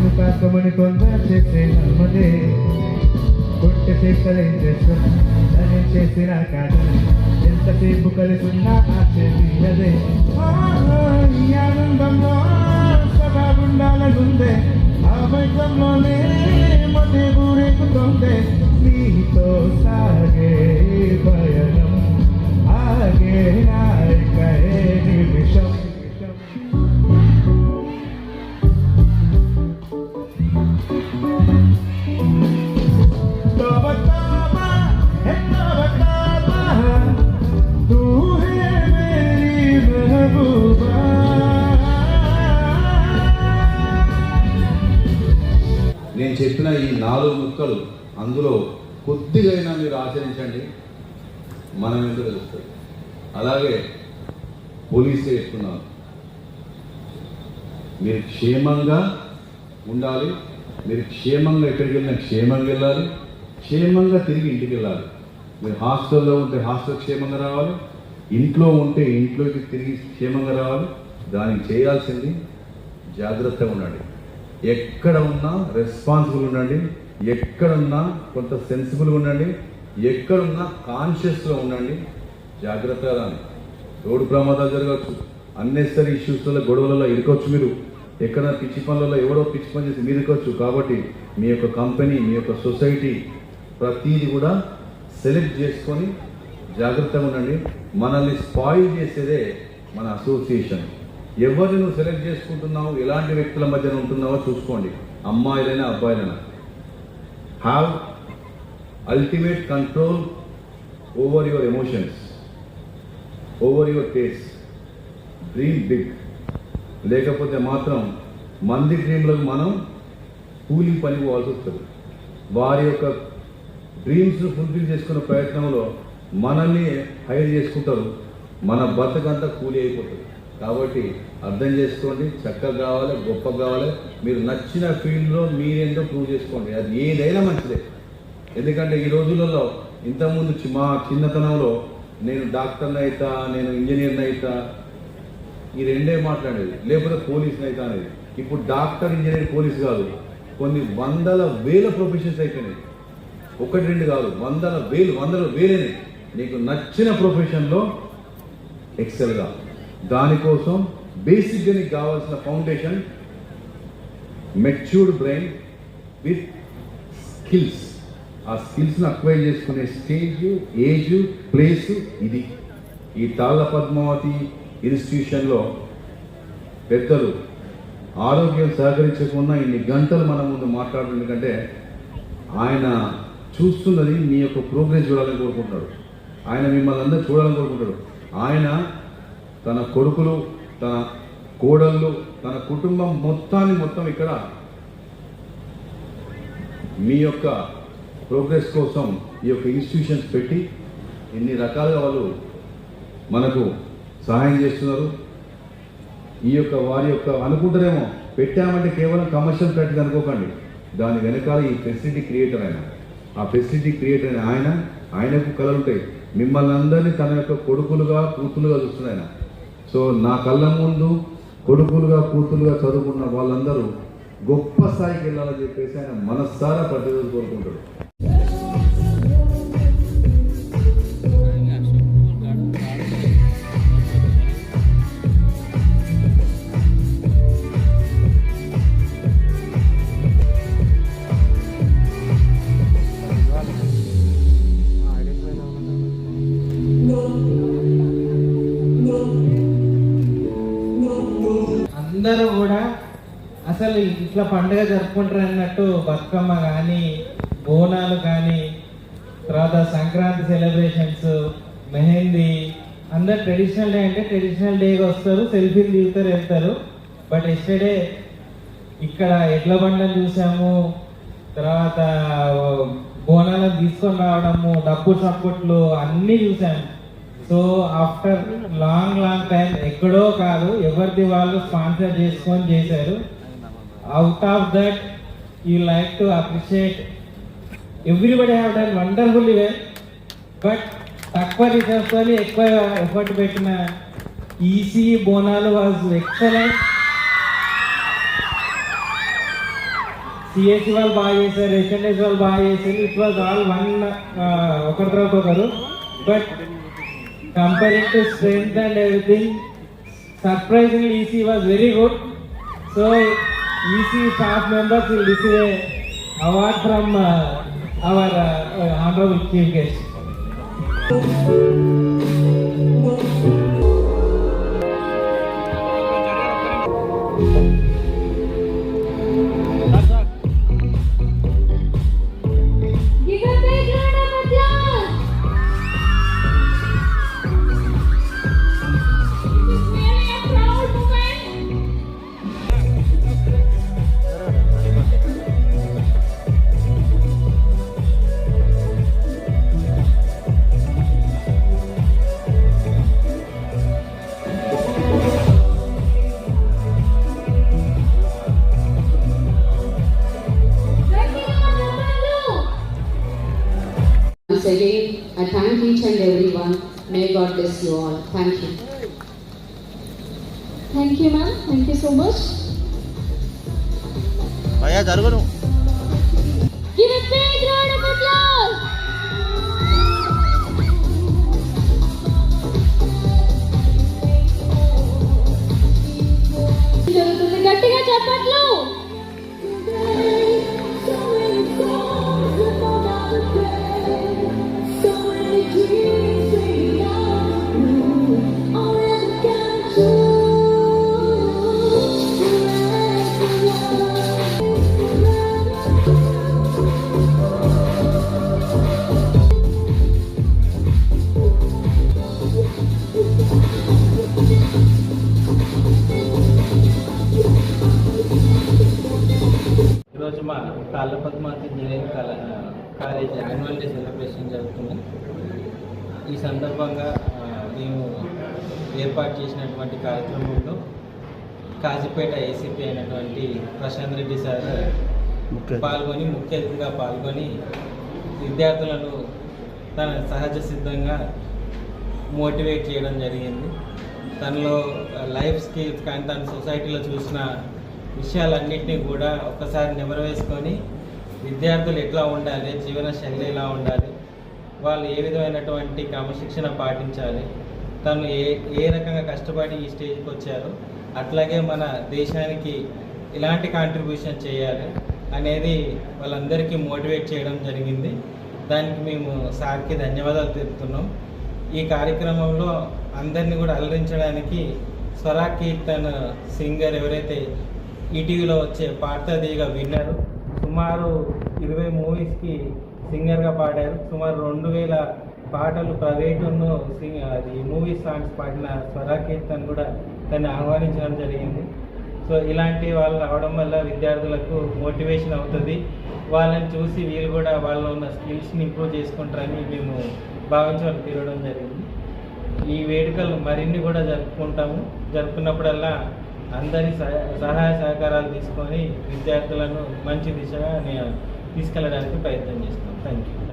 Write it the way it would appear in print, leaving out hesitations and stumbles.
నిన్ను కాకమని తొందర చేసే నమ్మదే కొట్టే చేసలేం చేస్తాం నేను చేసిన కాదు ఎంతసేపు కలిసున్నా ఆశే ఆనందంలో సదా ఉండాలనుందే ఆ వైద్యంలోనే మతే ఊరేగుతుందే నీతో సాగే పయనం ఆగే నాయకే నిమిషం నేను చెప్పిన ఈ 4 ముక్కలు అందులో కొద్దిగైనా మీరు ఆచరించండి, మనం ఎందుకు తెలుస్తుంది. అలాగే పోలీసే చెప్తున్నాను, మీరు క్షేమంగా ఉండాలి, మీరు క్షేమంగా ఎక్కడికి వెళ్ళినా క్షేమంగా వెళ్ళాలి, క్షేమంగా తిరిగి ఇంటికి వెళ్ళాలి. మీరు హాస్టల్లో ఉంటే హాస్టల్ క్షేమంగా రావాలి, ఇంట్లో ఉంటే ఇంట్లోకి తిరిగి క్షేమంగా రావాలి. దానికి చేయాల్సింది జాగ్రత్తగా ఉండండి, ఎక్కడ ఉన్నా రెస్పాన్సిబుల్ ఉండండి, ఎక్కడున్నా కొంత సెన్సిబుల్గా ఉండండి, ఎక్కడున్నా కాన్షియస్గా ఉండండి, జాగ్రత్తగా రాని. రోడ్డు ప్రమాదాలు జరగవచ్చు, అన్నెసరీ ఇష్యూస్లలో గొడవలలో ఇరుకోవచ్చు, మీరు ఎక్కడ పిచ్చి పనులలో ఎవరో పిచ్చి పని చేసి మీరు ఇరుకోవచ్చు. కాబట్టి మీ యొక్క కంపెనీ, మీ యొక్క సొసైటీ ప్రతీది కూడా సెలెక్ట్ చేసుకొని జాగ్రత్తగా ఉండండి. మనల్ని స్పాయిల్ చేసేదే మన అసోసియేషన్. ఎవరిని నువ్వు సెలెక్ట్ చేసుకుంటున్నావు, ఎలాంటి వ్యక్తుల మధ్యన ఉంటున్నావో చూసుకోండి. అమ్మాయిలైనా అబ్బాయిలైనా have ultimate control over your emotions, over your taste. Dream big, లేకపోతే మాత్రం మంది డ్రీమ్లకు మనం కూలింగ్ పని పోవాల్సి వస్తుంది. వారి యొక్క డ్రీమ్స్ ఫుల్ఫిల్ చేసుకునే ప్రయత్నంలో మనల్ని హైర్ చేసుకుంటారు, మన బతుకంతా కూలి అయిపోతుంది. కాబట్టి అర్థం చేసుకోండి, చక్కగా కావాలి, గొప్ప కావాలి. మీరు నచ్చిన ఫీల్డ్లో మీరేందో ప్రూవ్ చేసుకోండి, అది ఏదైనా మంచిదే. ఎందుకంటే ఈ రోజులలో ఇంతకుముందు మా చిన్నతనంలో నేను డాక్టర్ని అవుతా, నేను ఇంజనీర్ని అవుతా, ఈ రెండే మాట్లాడేది, లేకపోతే పోలీస్ని అవుతా అనేది. ఇప్పుడు డాక్టర్, ఇంజనీర్, పోలీస్ కాదు, కొన్ని వందల వేల ప్రొఫెషన్స్ అయిపోయినాయి. 1 2 కాదు, వందల వేలేనే. నీకు నచ్చిన ప్రొఫెషన్లో ఎక్సెల్గా. దానికోసం బేసిక్గా నీకు కావాల్సిన foundation matured brain with skills. ఆ స్కిల్స్ని అక్వైర్ చేసుకునే స్టేజ్, ఏజ్, ప్లేస్ ఇది. ఈ తాళ్ళ పద్మావతి ఇన్స్టిట్యూషన్లో పెద్దలు ఆరోగ్యం సహకరించకుండా ఇన్ని గంటలు మన ముందు మాట్లాడడం, ఎందుకంటే ఆయన చూస్తున్నది మీ యొక్క ప్రోగ్రెస్ చూడాలని కోరుకుంటున్నాడు, ఆయన మిమ్మల్ని అందరూ చూడాలని కోరుకుంటాడు. ఆయన తన కొడుకులు, తన కోడళ్ళు, తన కుటుంబం మొత్తం ఇక్కడ మీ యొక్క ప్రోగ్రెస్ కోసం ఈ యొక్క ఇన్స్టిట్యూషన్స్ పెట్టి ఇన్ని రకాలుగా వాళ్ళు మనకు సహాయం చేస్తున్నారు. ఈ యొక్క వారి యొక్క అనుకుంటారేమో పెట్టామంటే కేవలం కమర్షియల్ ప్రాక్టీస్ అనుకోకండి, దాని వెనకాల ఈ ఫెసిలిటీ క్రియేటర్ ఆయన. ఆ ఫెసిలిటీ క్రియేటర్ అయిన ఆయనకు కళలు ఉంటాయి. మిమ్మల్ని అందరినీ తన యొక్క కొడుకులుగా, కూతులుగా చూస్తున్నారు ఆయన. సో నా కళ్ళ ముందు కొడుకులుగా, కూతులుగా చదువుకున్న వాళ్ళందరూ గొప్ప స్థాయికి వెళ్ళాలని చెప్పేసి ఆయన మనస్సారా ప్రతిరోజు కోరుకుంటాడు. అందరూ కూడా అసలు ఇట్లా పండుగ జరుపుకుంటారు అన్నట్టు బతుకమ్మ కానీ, బోనాలు కానీ, తర్వాత సంక్రాంతి సెలబ్రేషన్స్, మెహందీ, అందరు ట్రెడిషనల్ డే అంటే ట్రెడిషనల్ డేగా వస్తారు, సెల్ఫీలు దిగుతారు, వెళ్తారు. బట్ ఎస్టర్డే ఇక్కడ ఎడ్ల బండలు చూసాము, తర్వాత బోనాలను తీసుకొని రావడము, డబ్బు చప్పట్లు అన్నీ చూసాము. సో ఆఫ్టర్ లాంగ్ టైం ఎక్కడో కాదు, ఎవరిది వాళ్ళు స్పాన్సర్ చేసుకొని చేశారు. Out of that you like to appreciate everybody have done wonderfully well. But తక్కువ రిసర్చ్తో ఎక్కువ ఎఫర్ట్ పెట్టిన EC Bonalu was excellent. CSC వాళ్ళు బాగా చేశారు, హెచ్ఎన్ఎస్ వాళ్ళు బాగా చేశారు. ఇట్ వాజ్ ఆల్ వన్, ఒకరి తర్వాత ఒకరు. But comparing to strength and everything, surprisingly EC was very good. So EC staff members will receive a award from our honorable chief guest. Give a big round of applause. This is really a proud moment. Once again, I thank each and everyone. May God bless you all. Thank you. Thank you, ma'am. Thank you so much. భయ్యా జరుగును Give a big round of applause. జరుగుతుంది, గట్టిగా చప్పట్లు. ఈరోజు మా కాళ్ళ Padmavathi engineering college annual day celebration జరుగుతుంది. ఈ సందర్భంగా మేము ఏర్పాటు చేసినటువంటి కార్యక్రమంలో కాజీపేట ఏసీపీ అయినటువంటి ప్రశాంత్ రెడ్డి సార్ పాల్గొని, ముఖ్య అతిథిగా పాల్గొని విద్యార్థులను తన సహజ సిద్ధంగా మోటివేట్ చేయడం జరిగింది. తనలో లైఫ్ స్కిల్స్ కానీ తన సొసైటీలో చూసిన విషయాలన్నింటినీ కూడా ఒక్కసారి నెమరవేసుకొని విద్యార్థులు ఎట్లా ఉండాలి, జీవన శైలి ఎలా ఉండాలి, వాళ్ళు ఏ విధమైనటువంటి క్రమశిక్షణ పాటించాలి, తను ఏ రకంగా కష్టపడి ఈ స్టేజ్కి వచ్చారో అట్లాగే మన దేశానికి ఎలాంటి కాంట్రిబ్యూషన్ చేయాలి అనేది వాళ్ళందరికీ మోటివేట్ చేయడం జరిగింది. దానికి మేము సార్కి ధన్యవాదాలు తెలుపుతున్నాం. ఈ కార్యక్రమంలో అందరినీ కూడా అలరించడానికి స్వరా కీర్తన్ సింగర్ ఎవరైతే ఈటీవీలో వచ్చే పాడతాదిగా విన్నారు, సుమారు 20 మూవీస్కి సింగర్గా పాడారు. సుమారు 2000 పాటలు ప్రైవేటును అది మూవీ సాంగ్స్ పాడిన స్వరా కీర్తన్ కూడా దాన్ని ఆహ్వానించడం జరిగింది. సో ఇలాంటి వాళ్ళు రావడం వల్ల విద్యార్థులకు మోటివేషన్ అవుతుంది. వాళ్ళని చూసి వీళ్ళు కూడా వాళ్ళలో ఉన్న స్కిల్స్ని ఇంప్రూవ్ చేసుకుంటారని మేము భావించి వాళ్ళు తిరగడం జరిగింది. ఈ వేడుకలు మరిన్ని కూడా జరుపుకున్నప్పుడల్లా అందరి సహాయ సహకారాలు తీసుకొని విద్యార్థులను మంచి దిశగా తీసుకెళ్ళడానికి ప్రయత్నం చేస్తాం. Thank you.